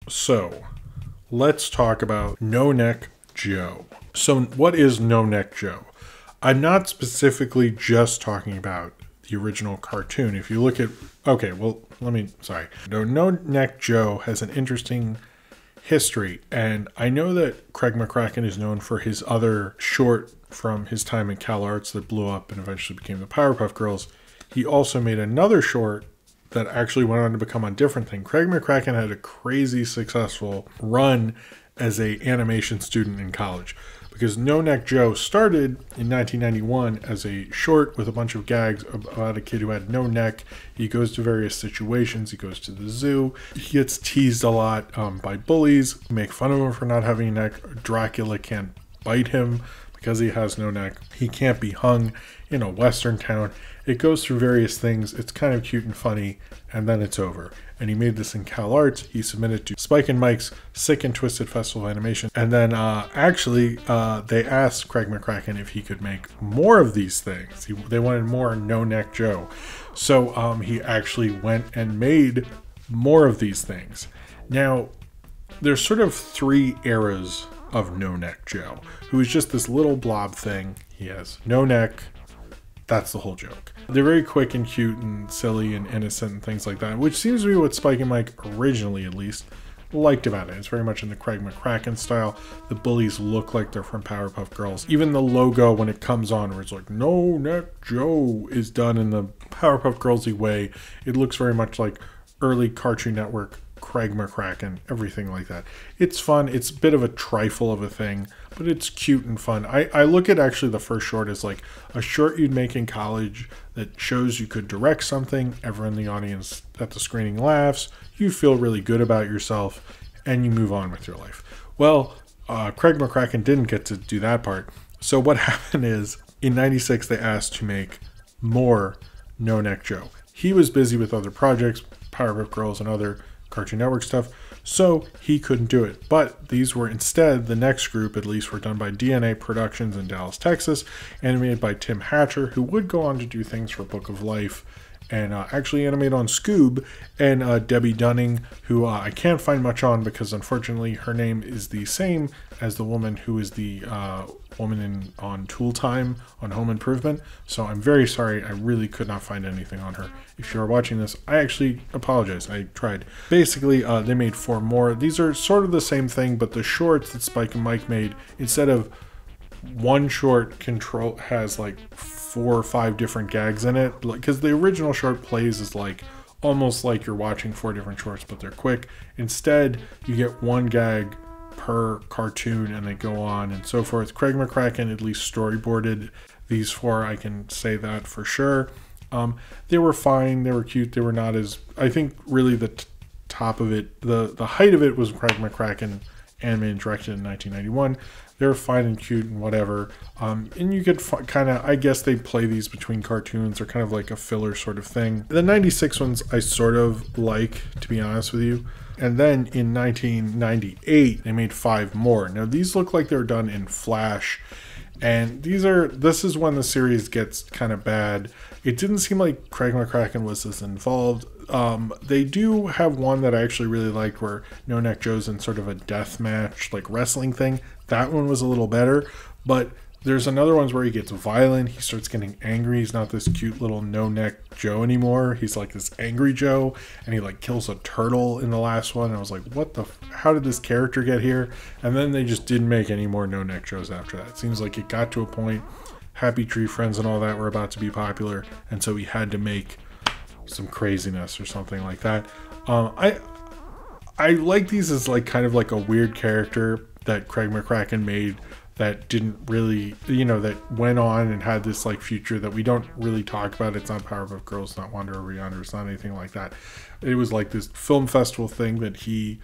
So let's talk about No Neck Joe. So what is No Neck Joe? I'm not specifically just talking about the original cartoon. If you look at, No Neck Joe has an interesting history, and I know that Craig McCracken is known for his other short from his time in CalArts that blew up and eventually became the Powerpuff Girls. He also made another short that actually went on to become a different thing. Craig McCracken had a crazy successful run as a animation student in college, because No Neck Joe started in 1991 as a short with a bunch of gags about a kid who had no neck. He goes to various situations. He goes to the zoo. He gets teased a lot by bullies, who make fun of him for not having a neck. Dracula can't bite him because he has no neck. He can't be hung in a western town. It goes through various things. It's kind of cute and funny, and then it's over. And he made this in CalArts. He submitted to Spike and Mike's Sick and Twisted Festival of Animation. And then they asked Craig McCracken if he could make more of these things. They wanted more No Neck Joe. So he actually went and made more of these things. Now, there's sort of three eras of No Neck Joe, who is just this little blob thing. He has no neck. That's the whole joke. They're very quick and cute and silly and innocent and things like that, which seems to be what Spike and Mike originally, at least, liked about it. It's very much in the Craig McCracken style. The bullies look like they're from Powerpuff Girls. Even the logo, when it comes on, where it's like No Neck Joe, is done in the Powerpuff Girls-y way. It looks very much like early Cartoon Network Craig McCracken, everything like that. It's fun. It's a bit of a trifle of a thing, but it's cute and fun. I look at actually the first short as like a short you'd make in college that shows you could direct something. Everyone in the audience at the screening laughs. You feel really good about yourself, and you move on with your life. Well, Craig McCracken didn't get to do that part. So what happened is, in '96, they asked to make more No Neck Joe. He was busy with other projects, Powerpuff Girls and other Cartoon Network stuff, so he couldn't do it. But these were instead, the next group at least, were done by DNA Productions in Dallas, Texas, animated by Tim Hatcher, who would go on to do things for Book of Life and actually animate on Scoob, and Debbie Dunning, who I can't find much on because unfortunately her name is the same as the woman who is the woman on Tool Time on Home Improvement. So I'm very sorry, I really could not find anything on her. If you are watching this, I actually apologize. I tried. Basically, they made 4 more. These are sort of the same thing, but the shorts that Spike and Mike made, instead of one short has like 4 or 5 different gags in it, because the original short plays is like almost like you're watching 4 different shorts, but they're quick. Instead, you get one gag per cartoon and they go on and so forth. Craig McCracken at least storyboarded these 4, I can say that for sure. They were fine, they were cute, they were not as, I think really the top of it, the height of it was Craig McCracken animated and directed in 1991. They're fine and cute and whatever. And you could kind of, I guess they play these between cartoons. They're kind of like a filler sort of thing. The 96 ones I sort of like, to be honest with you. And then in 1998, they made 5 more. Now these look like they're done in Flash. And this is when the series gets kind of bad. It didn't seem like Craig McCracken was as involved. They do have one that I actually really liked where No Neck Joe's in sort of a death match, like wrestling thing. That one was a little better, but there's another one where he gets violent. He starts getting angry. He's not this cute little No Neck Joe anymore. He's like this angry Joe, and he like kills a turtle in the last one. And I was like, how did this character get here? And then they just didn't make any more No Neck Joes after that. It seems like it got to a point, Happy Tree Friends and all that were about to be popular, and so he had to make some craziness or something like that. I like these as like kind of like a weird character that Craig McCracken made that didn't really, that went on and had this like future that we don't really talk about. It's not Powerpuff Girls, it's not Wonder Over Yonder, it's not anything like that. It was like this film festival thing that he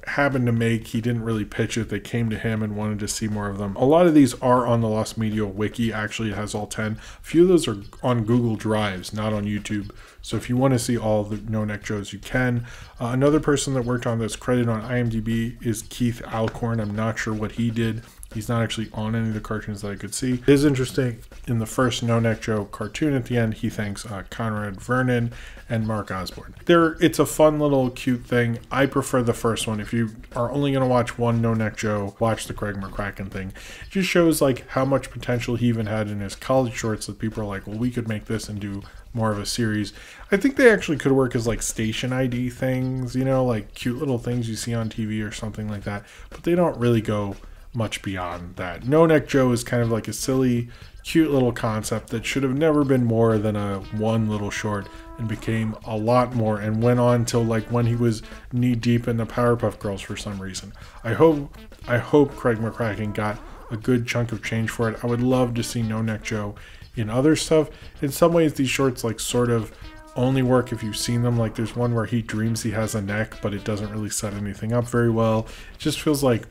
happened to make. He didn't really pitch it. They came to him and wanted to see more of them. A lot of these are on the Lost Media wiki. Actually, it has all 10. A few of those are on Google Drives, not on YouTube. So if you want to see all the No Neck Joes, you can. Another person that worked on this, credited on IMDb, is Keith Alcorn. I'm not sure what he did He's not actually on any of the cartoons that I could see. It is interesting, in the first No Neck Joe cartoon at the end, he thanks Conrad Vernon and Mark Osborne. It's a fun little cute thing. I prefer the first one. If you are only going to watch one No Neck Joe, watch the Craig McCracken thing. It just shows like how much potential he even had in his college shorts that people are like, well, we could make this and do more of a series. I think they actually could work as like station ID things, you know, like cute little things you see on TV or something like that, but they don't really go much beyond that. No Neck Joe is kind of like a silly, cute little concept that should have never been more than a one little short, and became a lot more and went on till like when he was knee deep in the Powerpuff Girls for some reason. I hope Craig McCracken got a good chunk of change for it. I would love to see No Neck Joe in other stuff. In some ways these shorts like sort of only work if you've seen them. Like there's one where he dreams he has a neck, but it doesn't really set anything up very well. It just feels like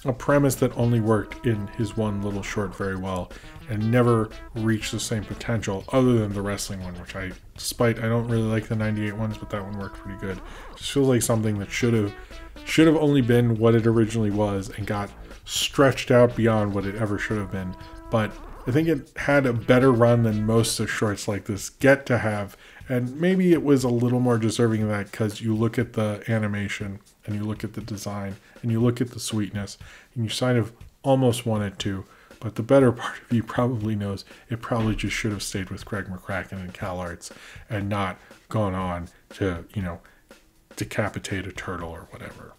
a premise that only worked in his one little short very well and never reached the same potential, other than the wrestling one, which I don't really like the 98 ones, but that one worked pretty good. It just feels like something that should have only been what it originally was and got stretched out beyond what it ever should have been. But I think it had a better run than most of shorts like this get to have, and maybe it was a little more deserving of that because you look at the animation and you look at the design and you look at the sweetness and you kind of almost want it to. But the better part of you probably knows it probably just should have stayed with Craig McCracken and CalArts and not gone on to, you know, decapitate a turtle or whatever.